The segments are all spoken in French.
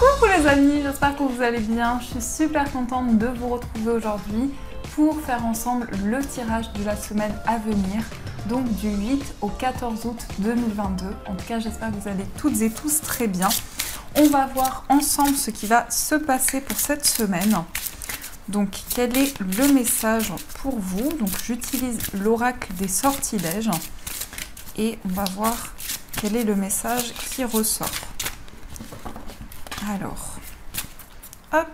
Coucou les amis, j'espère que vous allez bien. Je suis super contente de vous retrouver aujourd'hui pour faire ensemble le tirage de la semaine à venir, donc du 8 au 14 août 2022. En tout cas, j'espère que vous allez toutes et tous très bien. On va voir ensemble ce qui va se passer pour cette semaine. Donc, quel est le message pour vous? Donc, j'utilise l'oracle des sortilèges et on va voir quel est le message qui ressort. Alors, hop,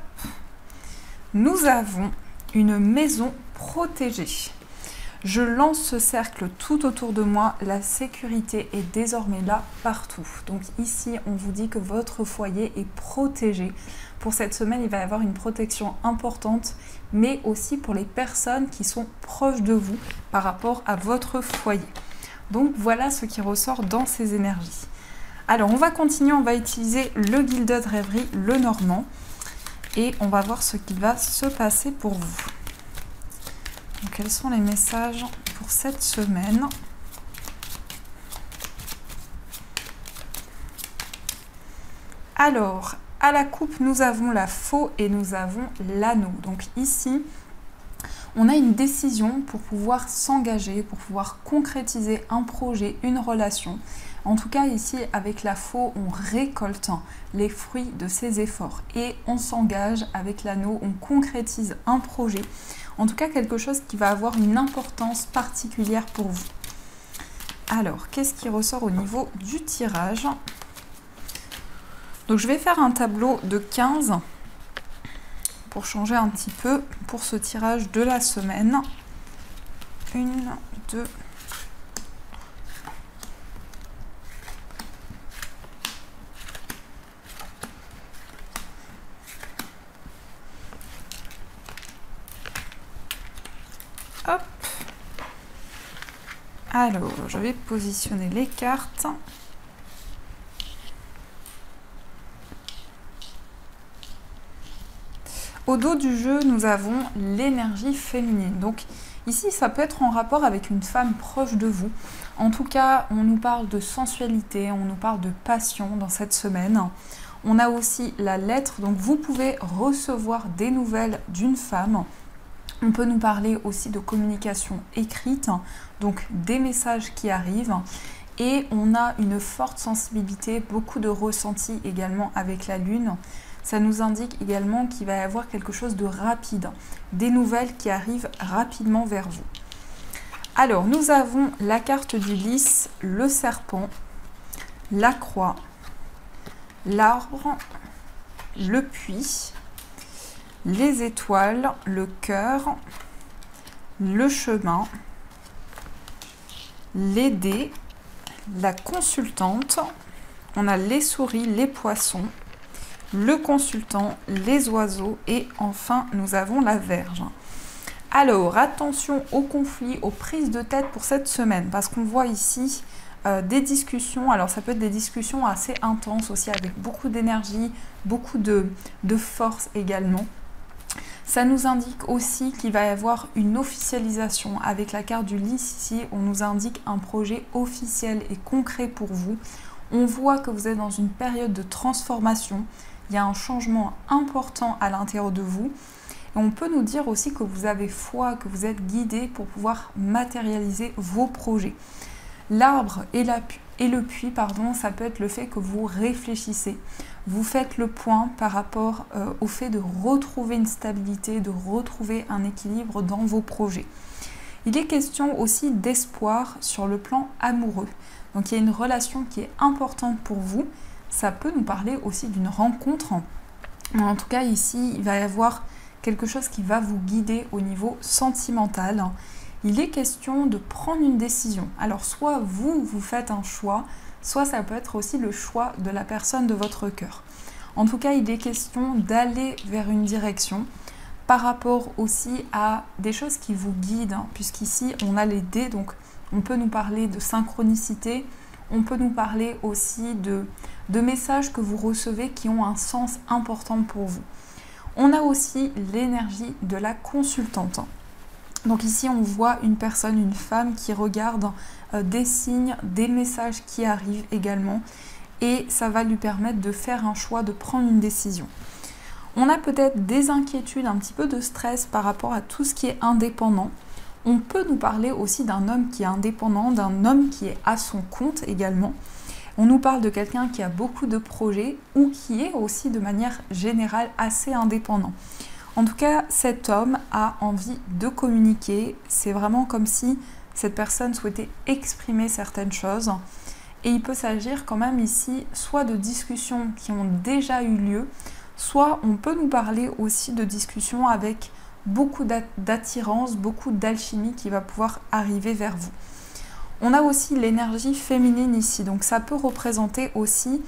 nous avons une maison protégée. Je lance ce cercle tout autour de moi, la sécurité est désormais là partout. Donc ici, on vous dit que votre foyer est protégé. Pour cette semaine, il va y avoir une protection importante, mais aussi pour les personnes qui sont proches de vous par rapport à votre foyer. Donc voilà ce qui ressort dans ces énergies. Alors, on va continuer, on va utiliser le Gilded Rêverie, le Normand, et on va voir ce qui va se passer pour vous. Donc, quels sont les messages pour cette semaine? Alors, à la coupe, nous avons la faux et nous avons l'anneau. Donc ici, on a une décision pour pouvoir s'engager, pour pouvoir concrétiser un projet, une relation. En tout cas, ici, avec la faux, on récolte les fruits de ses efforts et on s'engage avec l'anneau, on concrétise un projet. En tout cas, quelque chose qui va avoir une importance particulière pour vous. Alors, qu'est-ce qui ressort au niveau du tirage? Donc, je vais faire un tableau de 15 pour changer un petit peu pour ce tirage de la semaine. 1, 2, hop. Alors, je vais positionner les cartes. Au dos du jeu, nous avons l'énergie féminine. Donc ici, ça peut être en rapport avec une femme proche de vous. En tout cas, on nous parle de sensualité, on nous parle de passion dans cette semaine. On a aussi la lettre, donc vous pouvez recevoir des nouvelles d'une femme. On peut nous parler aussi de communication écrite, donc des messages qui arrivent. Et on a une forte sensibilité, beaucoup de ressenti également avec la lune. Ça nous indique également qu'il va y avoir quelque chose de rapide, des nouvelles qui arrivent rapidement vers vous. Alors, nous avons la carte du lys, le serpent, la croix, l'arbre, le puits, les étoiles, le cœur, le chemin, les dés, la consultante, on a les souris, les poissons, le consultant, les oiseaux et enfin nous avons la Vierge. Alors attention aux conflits, aux prises de tête pour cette semaine parce qu'on voit ici des discussions. Alors ça peut être des discussions assez intenses aussi avec beaucoup d'énergie, beaucoup de force également. Ça nous indique aussi qu'il va y avoir une officialisation avec la carte du lys ici. On nous indique un projet officiel et concret pour vous. On voit que vous êtes dans une période de transformation. Il y a un changement important à l'intérieur de vous. Et on peut nous dire aussi que vous avez foi, que vous êtes guidé pour pouvoir matérialiser vos projets. L'arbre et le puits, ça peut être le fait que vous réfléchissez. Vous faites le point par rapport au fait de retrouver une stabilité, de retrouver un équilibre dans vos projets. Il est question aussi d'espoir sur le plan amoureux. Donc il y a une relation qui est importante pour vous. Ça peut nous parler aussi d'une rencontre. En tout cas, ici, il va y avoir quelque chose qui va vous guider au niveau sentimental. Il est question de prendre une décision. Alors, soit vous faites un choix, soit ça peut être aussi le choix de la personne de votre cœur. En tout cas, il est question d'aller vers une direction par rapport aussi à des choses qui vous guident, puisqu'ici, on a les dés, donc on peut nous parler de synchronicité, on peut nous parler aussi de messages que vous recevez qui ont un sens important pour vous. On a aussi l'énergie de la consultante. Donc ici, on voit une personne, une femme qui regarde des signes, des messages qui arrivent également. et ça va lui permettre de faire un choix, de prendre une décision. On a peut-être des inquiétudes, un petit peu de stress par rapport à tout ce qui est indépendant. On peut nous parler aussi d'un homme qui est indépendant, d'un homme qui est à son compte également. On nous parle de quelqu'un qui a beaucoup de projets ou qui est aussi de manière générale assez indépendant. En tout cas, cet homme a envie de communiquer. C'est vraiment comme si cette personne souhaitait exprimer certaines choses. Et il peut s'agir quand même ici soit de discussions qui ont déjà eu lieu, soit on peut nous parler aussi de discussions avec beaucoup d'attirance, beaucoup d'alchimie qui va pouvoir arriver vers vous. On a aussi l'énergie féminine ici, donc ça peut représenter aussi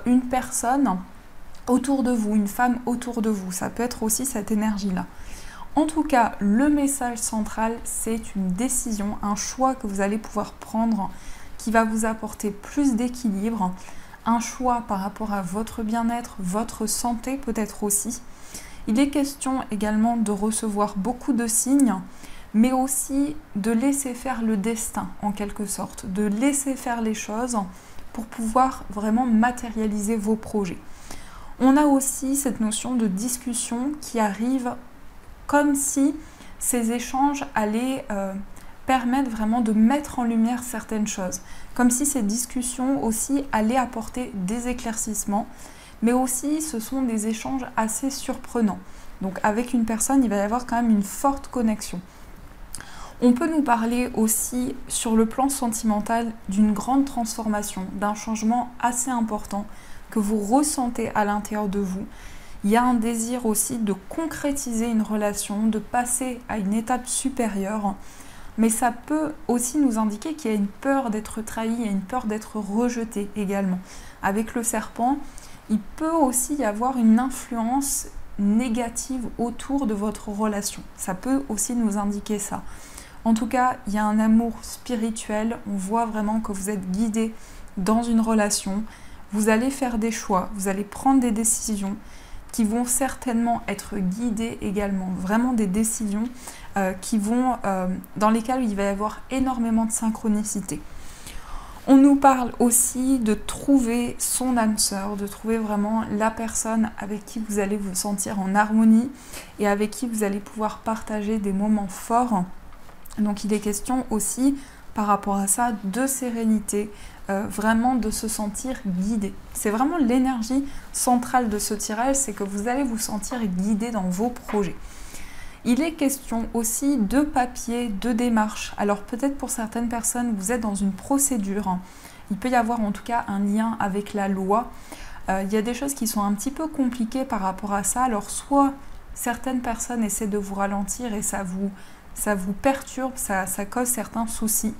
une personne autour de vous, une femme autour de vous. Ça peut être aussi cette énergie-là. En tout cas, le message central, c'est une décision, un choix que vous allez pouvoir prendre qui va vous apporter plus d'équilibre, un choix par rapport à votre bien-être, votre santé peut-être aussi. Il est question également de recevoir beaucoup de signes, mais aussi de laisser faire le destin en quelque sorte, de laisser faire les choses pour pouvoir vraiment matérialiser vos projets. On a aussi cette notion de discussion qui arrive comme si ces échanges allaient permettre vraiment de mettre en lumière certaines choses, comme si ces discussions aussi allaient apporter des éclaircissements, mais aussi ce sont des échanges assez surprenants. Donc avec une personne, il va y avoir quand même une forte connexion. On peut nous parler aussi sur le plan sentimental d'une grande transformation, d'un changement assez important que vous ressentez à l'intérieur de vous. Il y a un désir aussi de concrétiser une relation, de passer à une étape supérieure. Mais ça peut aussi nous indiquer qu'il y a une peur d'être trahi, il y a une peur d'être rejeté également. Avec le serpent, il peut aussi y avoir une influence négative autour de votre relation. Ça peut aussi nous indiquer ça. En tout cas, il y a un amour spirituel. On voit vraiment que vous êtes guidé dans une relation. Vous allez faire des choix, vous allez prendre des décisions qui vont certainement être guidées également. Vraiment des décisions dans lesquelles il va y avoir énormément de synchronicité. On nous parle aussi de trouver son âme sœur, de trouver vraiment la personne avec qui vous allez vous sentir en harmonie et avec qui vous allez pouvoir partager des moments forts. Donc il est question aussi par rapport à ça de sérénité, vraiment de se sentir guidé. C'est vraiment l'énergie centrale de ce tirage, c'est que vous allez vous sentir guidé dans vos projets. Il est question aussi de papier, de démarche. Alors peut-être pour certaines personnes, vous êtes dans une procédure. Il peut y avoir en tout cas un lien avec la loi. Il y a des choses qui sont un petit peu compliquées par rapport à ça. Alors soit certaines personnes essaient de vous ralentir et ça vous perturbe, ça cause certains soucis.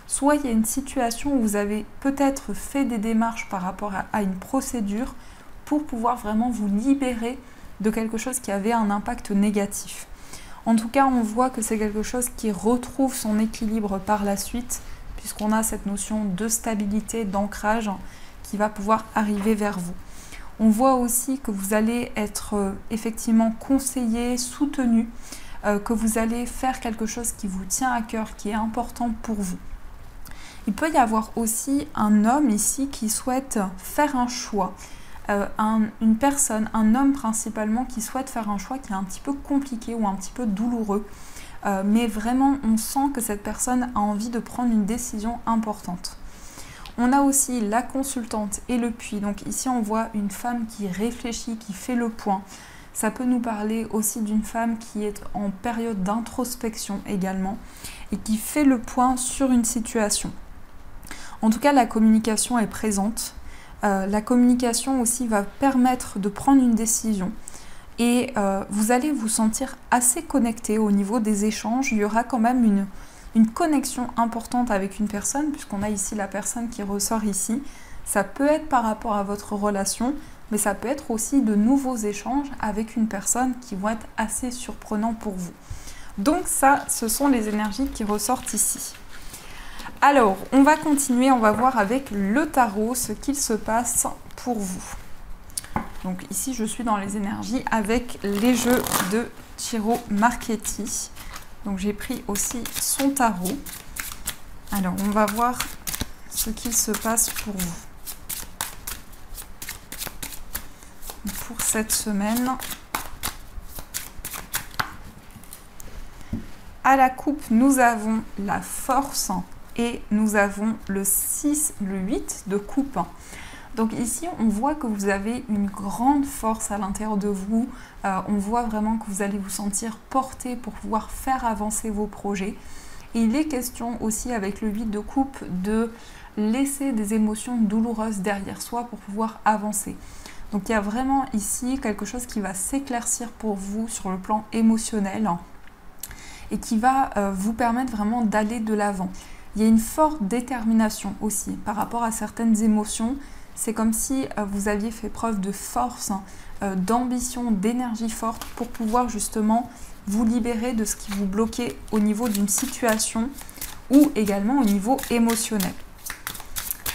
Soit il y a une situation où vous avez peut-être fait des démarches par rapport à une procédure pour pouvoir vraiment vous libérer de quelque chose qui avait un impact négatif. En tout cas, on voit que c'est quelque chose qui retrouve son équilibre par la suite, puisqu'on a cette notion de stabilité, d'ancrage qui va pouvoir arriver vers vous. On voit aussi que vous allez être effectivement conseillé, soutenu, que vous allez faire quelque chose qui vous tient à cœur, qui est important pour vous. Il peut y avoir aussi un homme ici qui souhaite faire un choix. Une personne, un homme principalement, qui souhaite faire un choix qui est un petit peu compliqué ou un petit peu douloureux. Mais vraiment, on sent que cette personne a envie de prendre une décision importante. On a aussi la consultante et le puits. Donc ici, on voit une femme qui réfléchit, qui fait le point. Ça peut nous parler aussi d'une femme qui est en période d'introspection également et qui fait le point sur une situation. En tout cas, la communication est présente. La communication aussi va permettre de prendre une décision et vous allez vous sentir assez connecté au niveau des échanges. Il y aura quand même une connexion importante avec une personne, puisqu'on a ici la personne qui ressort ici. Ça peut être par rapport à votre relation, mais ça peut être aussi de nouveaux échanges avec une personne qui vont être assez surprenants pour vous. Donc ça, ce sont les énergies qui ressortent ici. Alors, on va continuer, on va voir avec le tarot ce qu'il se passe pour vous. Donc ici, je suis dans les énergies avec les jeux de Ciro Marchetti. Donc j'ai pris aussi son tarot. Alors, on va voir ce qu'il se passe pour vous. pour cette semaine. À la coupe, nous avons la force et nous avons le 6, le 8 de coupe. Donc ici, on voit que vous avez une grande force à l'intérieur de vous. On voit vraiment que vous allez vous sentir porté pour pouvoir faire avancer vos projets. Et il est question aussi avec le 8 de coupe de laisser des émotions douloureuses derrière soi pour pouvoir avancer. Donc il y a vraiment ici quelque chose qui va s'éclaircir pour vous sur le plan émotionnel et qui va vous permettre vraiment d'aller de l'avant. Il y a une forte détermination aussi par rapport à certaines émotions. C'est comme si vous aviez fait preuve de force, d'ambition, d'énergie forte pour pouvoir justement vous libérer de ce qui vous bloquait au niveau d'une situation ou également au niveau émotionnel.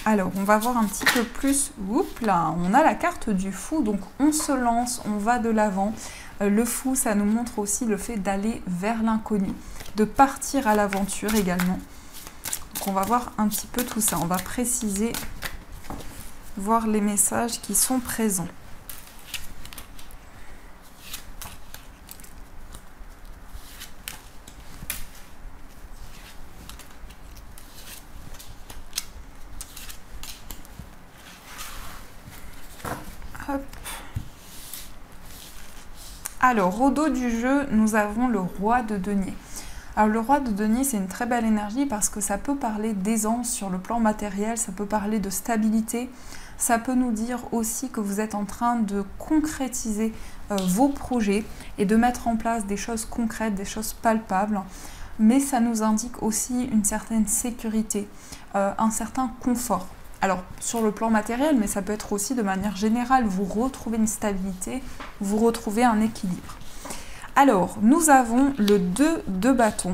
Alors, on va voir un petit peu plus. Oups là, on a la carte du fou, donc on se lance, on va de l'avant. Le fou, ça nous montre aussi le fait d'aller vers l'inconnu, de partir à l'aventure également. Donc, on va voir un petit peu tout ça. On va préciser, voir les messages qui sont présents. Hop. Alors, au dos du jeu, nous avons le roi de denier. Alors, le roi de denier, c'est une très belle énergie parce que ça peut parler d'aisance sur le plan matériel, ça peut parler de stabilité, ça peut nous dire aussi que vous êtes en train de concrétiser vos projets et de mettre en place des choses concrètes, des choses palpables. Mais ça nous indique aussi une certaine sécurité, un certain confort. Alors, sur le plan matériel, mais ça peut être aussi de manière générale, vous retrouvez une stabilité, vous retrouvez un équilibre. Alors, nous avons le 2 de bâton,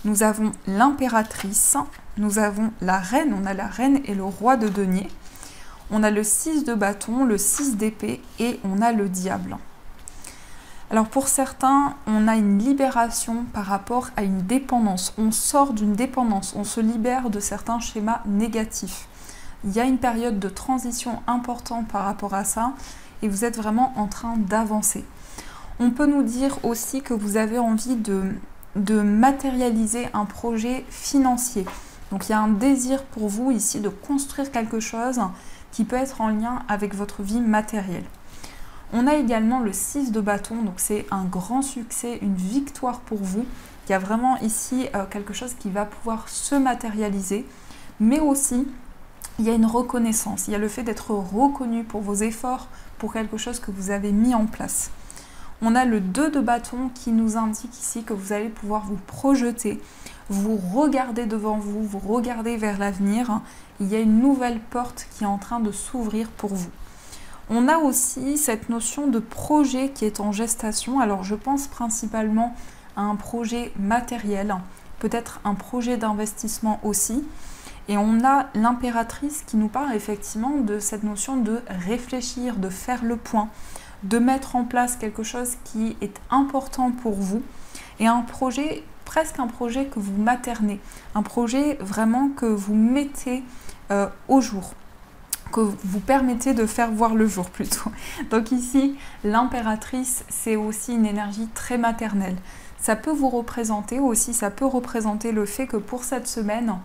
nous avons l'impératrice, nous avons la reine, on a la reine et le roi de denier, on a le 6 de bâton, le 6 d'épée et on a le diable. Alors pour certains, on a une libération par rapport à une dépendance. On sort d'une dépendance, on se libère de certains schémas négatifs. Il y a une période de transition importante par rapport à ça et vous êtes vraiment en train d'avancer. On peut nous dire aussi que vous avez envie de matérialiser un projet financier. Donc il y a un désir pour vous ici de construire quelque chose qui peut être en lien avec votre vie matérielle. On a également le 6 de bâton, donc c'est un grand succès, une victoire pour vous. Il y a vraiment ici quelque chose qui va pouvoir se matérialiser, mais aussi il y a une reconnaissance, il y a le fait d'être reconnu pour vos efforts, pour quelque chose que vous avez mis en place. On a le 2 de bâton qui nous indique ici que vous allez pouvoir vous projeter, vous regarder devant vous, vous regarder vers l'avenir. Il y a une nouvelle porte qui est en train de s'ouvrir pour vous. On a aussi cette notion de projet qui est en gestation. Alors je pense principalement à un projet matériel, peut-être un projet d'investissement aussi. Et on a l'impératrice qui nous parle effectivement de cette notion de réfléchir, de faire le point, de mettre en place quelque chose qui est important pour vous. Et un projet, presque un projet que vous maternez, un projet vraiment que vous mettez au jour, que vous permettez de faire voir le jour plutôt. Donc ici, l'impératrice, c'est aussi une énergie très maternelle. Ça peut vous représenter aussi, ça peut représenter le fait que pour cette semaine,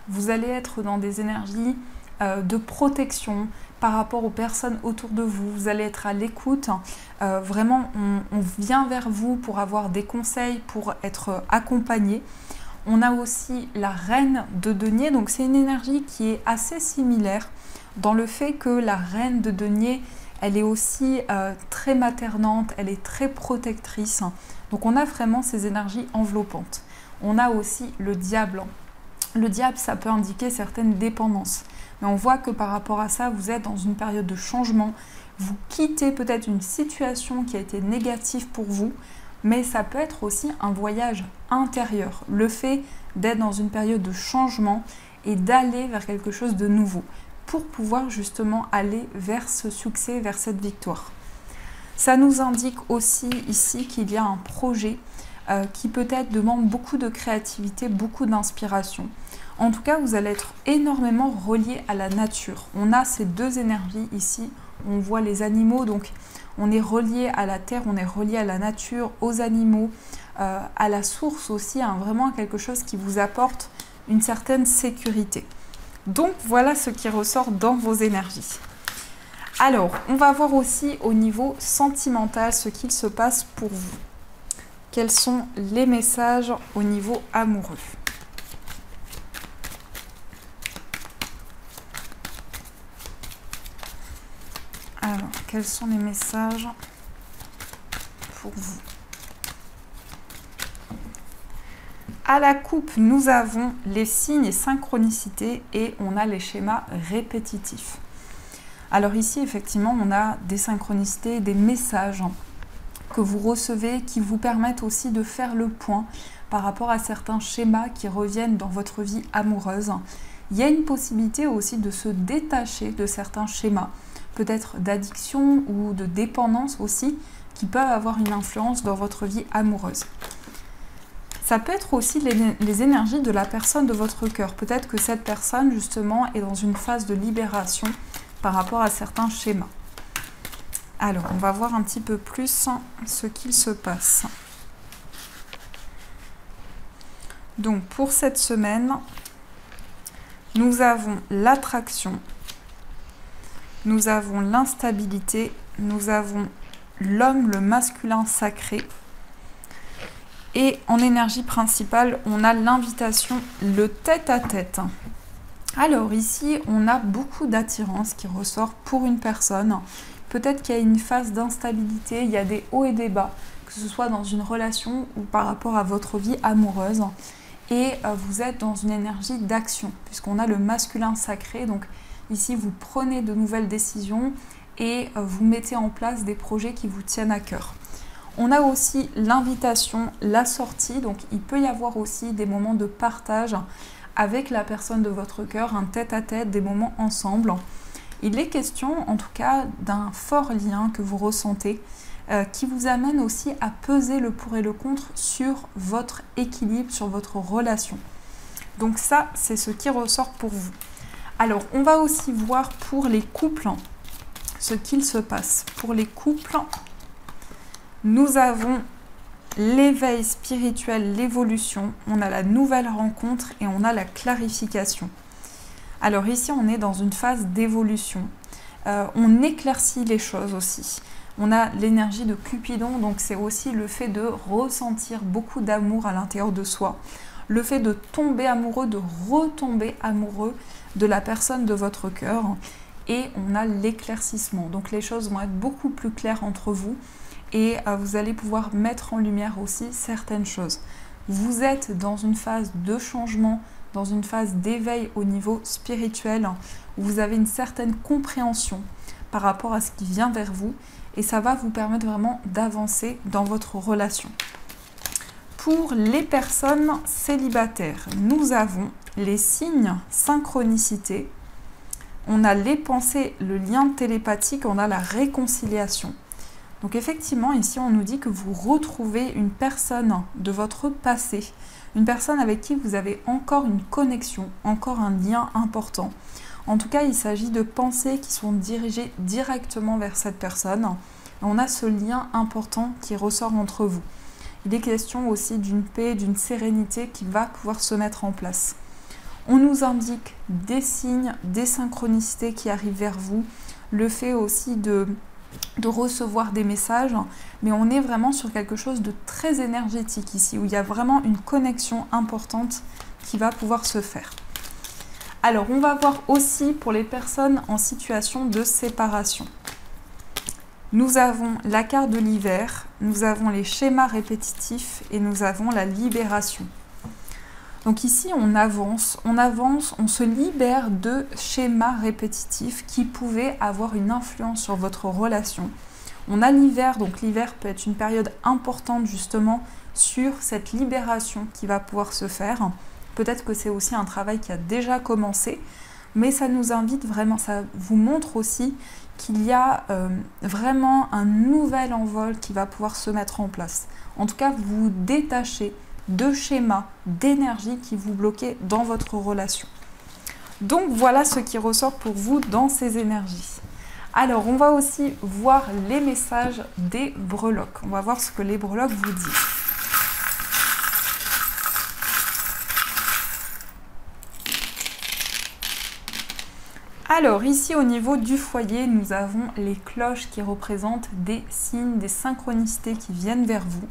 vous allez être dans des énergies de protection par rapport aux personnes autour de vous. Vous allez être à l'écoute. Vraiment, on vient vers vous pour avoir des conseils, pour être accompagné. On a aussi la reine de denier. Donc c'est une énergie qui est assez similaire dans le fait que la reine de denier, elle est aussi très maternante, elle est très protectrice. Donc on a vraiment ces énergies enveloppantes. On a aussi le diable. Le diable, ça peut indiquer certaines dépendances. Mais on voit que par rapport à ça, vous êtes dans une période de changement. Vous quittez peut-être une situation qui a été négative pour vous, mais ça peut être aussi un voyage intérieur. Le fait d'être dans une période de changement et d'aller vers quelque chose de nouveau pour pouvoir justement aller vers ce succès, vers cette victoire. Ça nous indique aussi ici qu'il y a un projet qui peut-être demande beaucoup de créativité, beaucoup d'inspiration. En tout cas, vous allez être énormément relié à la nature. On a ces deux énergies ici on voit les animaux, donc on est relié à la terre, on est relié à la nature, aux animaux, à la source aussi, hein, vraiment quelque chose qui vous apporte une certaine sécurité. Donc voilà ce qui ressort dans vos énergies. Alors, on va voir aussi au niveau sentimental ce qu'il se passe pour vous. Quels sont les messages au niveau amoureux? Alors, quels sont les messages pour vous? À la coupe, nous avons les signes et synchronicités et on a les schémas répétitifs. Alors ici, effectivement, on a des synchronicités, des messages que vous recevez qui vous permettent aussi de faire le point par rapport à certains schémas qui reviennent dans votre vie amoureuse. Il y a une possibilité aussi de se détacher de certains schémas, peut-être d'addiction ou de dépendance aussi, qui peuvent avoir une influence dans votre vie amoureuse. Ça peut être aussi les énergies de la personne de votre cœur. Peut-être que cette personne, justement, est dans une phase de libération par rapport à certains schémas. Alors, on va voir un petit peu plus ce qu'il se passe. Donc, pour cette semaine, nous avons l'attraction, nous avons l'instabilité, nous avons l'homme, le masculin sacré. Et en énergie principale, on a l'invitation, le tête-à-tête. Alors ici, on a beaucoup d'attirance qui ressort pour une personne. Peut-être qu'il y a une phase d'instabilité, il y a des hauts et des bas, que ce soit dans une relation ou par rapport à votre vie amoureuse. Et vous êtes dans une énergie d'action, puisqu'on a le masculin sacré. Donc ici, vous prenez de nouvelles décisions et vous mettez en place des projets qui vous tiennent à cœur. On a aussi l'invitation, la sortie, donc il peut y avoir aussi des moments de partage avec la personne de votre cœur, un tête-à-tête, des moments ensemble. Il est question en tout cas d'un fort lien que vous ressentez qui vous amène aussi à peser le pour et le contre sur votre équilibre, sur votre relation. Donc ça, c'est ce qui ressort pour vous. Alors, on va aussi voir pour les couples ce qu'il se passe. Pour les couples, nous avons l'éveil spirituel, l'évolution, on a la nouvelle rencontre et on a la clarification. Alors ici, on est dans une phase d'évolution. On éclaircit les choses aussi. On a l'énergie de Cupidon, donc c'est aussi le fait de ressentir beaucoup d'amour à l'intérieur de soi. Le fait de tomber amoureux, de retomber amoureux de la personne de votre cœur. Et on a l'éclaircissement. Donc les choses vont être beaucoup plus claires entre vous. Et vous allez pouvoir mettre en lumière aussi certaines choses. Vous êtes dans une phase de changement, dans une phase d'éveil au niveau spirituel, où vous avez une certaine compréhension par rapport à ce qui vient vers vous, et ça va vous permettre vraiment d'avancer dans votre relation. Pour les personnes célibataires, nous avons les signes synchronicité, on a les pensées, le lien télépathique, on a la réconciliation. Donc effectivement, ici, on nous dit que vous retrouvez une personne de votre passé, une personne avec qui vous avez encore une connexion, encore un lien important. En tout cas, il s'agit de pensées qui sont dirigées directement vers cette personne. On a ce lien important qui ressort entre vous. Il est question aussi d'une paix, d'une sérénité qui va pouvoir se mettre en place. On nous indique des signes, des synchronicités qui arrivent vers vous, le fait aussi de recevoir des messages, mais on est vraiment sur quelque chose de très énergétique ici, où il y a vraiment une connexion importante qui va pouvoir se faire. Alors, on va voir aussi pour les personnes en situation de séparation. Nous avons la carte de l'hiver, nous avons les schémas répétitifs et nous avons la libération. Donc ici, on avance, on se libère de schémas répétitifs qui pouvaient avoir une influence sur votre relation. On a l'hiver, donc l'hiver peut être une période importante justement sur cette libération qui va pouvoir se faire. Peut-être que c'est aussi un travail qui a déjà commencé, mais ça nous invite vraiment, ça vous montre aussi qu'il y a vraiment un nouvel envol qui va pouvoir se mettre en place. En tout cas, vous vous détachez de schémas, d'énergie qui vous bloquaient dans votre relation. Donc voilà ce qui ressort pour vous dans ces énergies. Alors, on va aussi voir les messages des breloques. On va voir ce que les breloques vous disent. Alors, ici, au niveau du foyer, nous avons les cloches qui représentent des signes, des synchronicités qui viennent vers vous.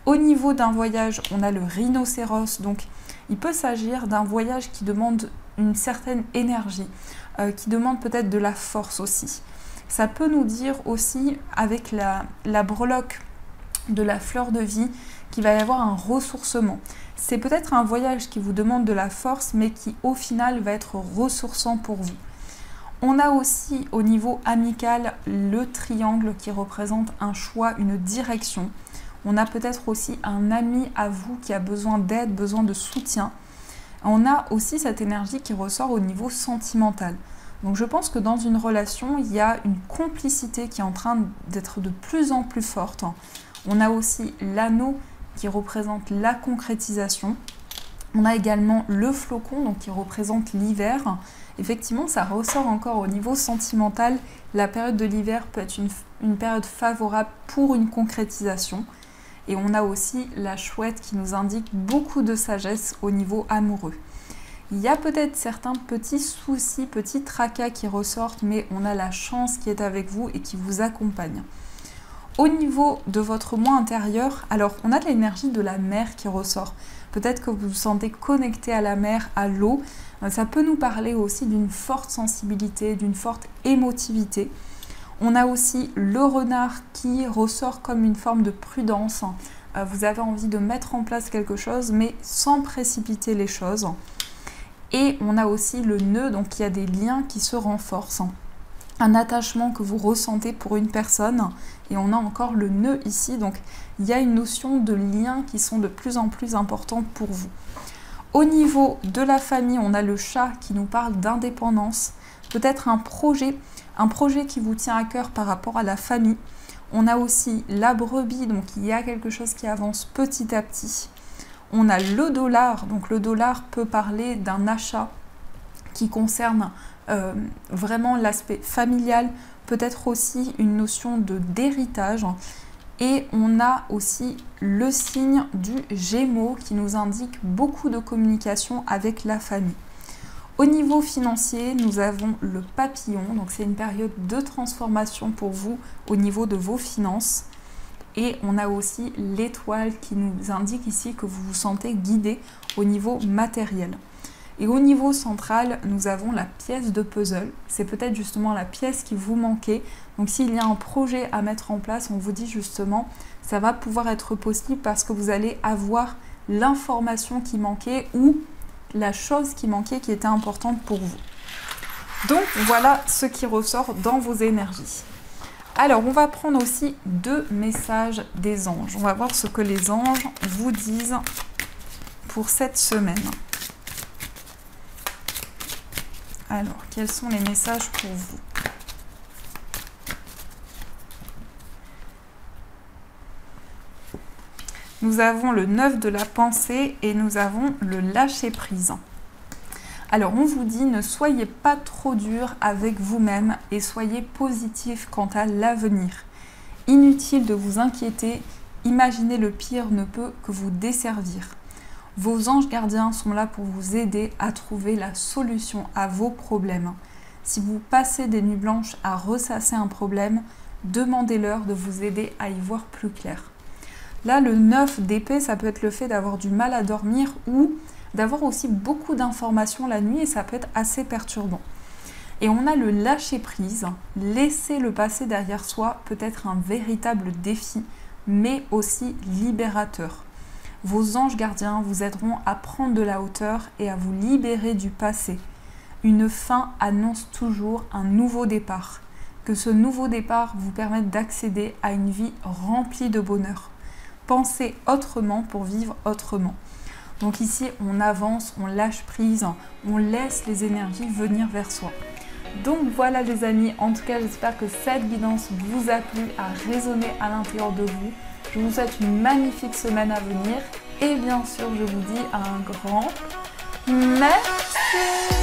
Au niveau d'un voyage, on a le rhinocéros. Donc, il peut s'agir d'un voyage qui demande une certaine énergie, qui demande peut-être de la force aussi. Ça peut nous dire aussi, avec la breloque de la fleur de vie, qu'il va y avoir un ressourcement. C'est peut-être un voyage qui vous demande de la force, mais qui au final va être ressourçant pour vous. On a aussi au niveau amical le triangle qui représente un choix, une direction. On a peut-être aussi un ami à vous qui a besoin d'aide, besoin de soutien. On a aussi cette énergie qui ressort au niveau sentimental. Donc je pense que dans une relation, il y a une complicité qui est en train d'être de plus en plus forte. On a aussi l'anneau qui représente la concrétisation. On a également le flocon donc qui représente l'hiver. Effectivement, ça ressort encore au niveau sentimental. La période de l'hiver peut être une période favorable pour une concrétisation. Et on a aussi la chouette qui nous indique beaucoup de sagesse au niveau amoureux. Il y a peut-être certains petits soucis, petits tracas qui ressortent, mais on a la chance qui est avec vous et qui vous accompagne. Au niveau de votre moi intérieur, alors on a de l'énergie de la mer qui ressort. Peut-être que vous vous sentez connecté à la mer, à l'eau. Ça peut nous parler aussi d'une forte sensibilité, d'une forte émotivité. On a aussi le renard qui ressort comme une forme de prudence. Vous avez envie de mettre en place quelque chose, mais sans précipiter les choses. Et on a aussi le nœud, donc il y a des liens qui se renforcent. Un attachement que vous ressentez pour une personne. Et on a encore le nœud ici, donc il y a une notion de liens qui sont de plus en plus importants pour vous. Au niveau de la famille, on a le chat qui nous parle d'indépendance. Peut-être un projet qui vous tient à cœur par rapport à la famille. On a aussi la brebis, donc il y a quelque chose qui avance petit à petit. On a le dollar, donc le dollar peut parler d'un achat qui concerne vraiment l'aspect familial, peut-être aussi une notion d'héritage. Et on a aussi le signe du Gémeaux qui nous indique beaucoup de communication avec la famille. Au niveau financier, nous avons le papillon, donc c'est une période de transformation pour vous au niveau de vos finances. Et on a aussi l'étoile qui nous indique ici que vous vous sentez guidé au niveau matériel. Et au niveau central, nous avons la pièce de puzzle. C'est peut-être justement la pièce qui vous manquait. Donc s'il y a un projet à mettre en place, on vous dit justement, ça va pouvoir être possible parce que vous allez avoir l'information qui manquait ou la chose qui manquait qui était importante pour vous. Donc voilà ce qui ressort dans vos énergies. Alors on va prendre aussi 2 messages des anges. On va voir ce que les anges vous disent pour cette semaine. Alors, quels sont les messages pour vous? Nous avons le 9 de la pensée et nous avons le lâcher-prise. Alors, on vous dit, ne soyez pas trop dur avec vous-même et soyez positif quant à l'avenir. Inutile de vous inquiéter, imaginer le pire ne peut que vous desservir. Vos anges gardiens sont là pour vous aider à trouver la solution à vos problèmes. Si vous passez des nuits blanches à ressasser un problème, demandez-leur de vous aider à y voir plus clair. Là, le 9 d'épée, ça peut être le fait d'avoir du mal à dormir ou d'avoir aussi beaucoup d'informations la nuit et ça peut être assez perturbant. Et on a le lâcher-prise, laisser le passé derrière soi peut être un véritable défi, mais aussi libérateur. Vos anges gardiens vous aideront à prendre de la hauteur et à vous libérer du passé. Une fin annonce toujours un nouveau départ. Que ce nouveau départ vous permette d'accéder à une vie remplie de bonheur. Pensez autrement pour vivre autrement. Donc ici, on avance, on lâche prise, on laisse les énergies venir vers soi. Donc voilà les amis, en tout cas j'espère que cette guidance vous a plu, a résonné à l'intérieur de vous. Je vous souhaite une magnifique semaine à venir et bien sûr je vous dis un grand merci.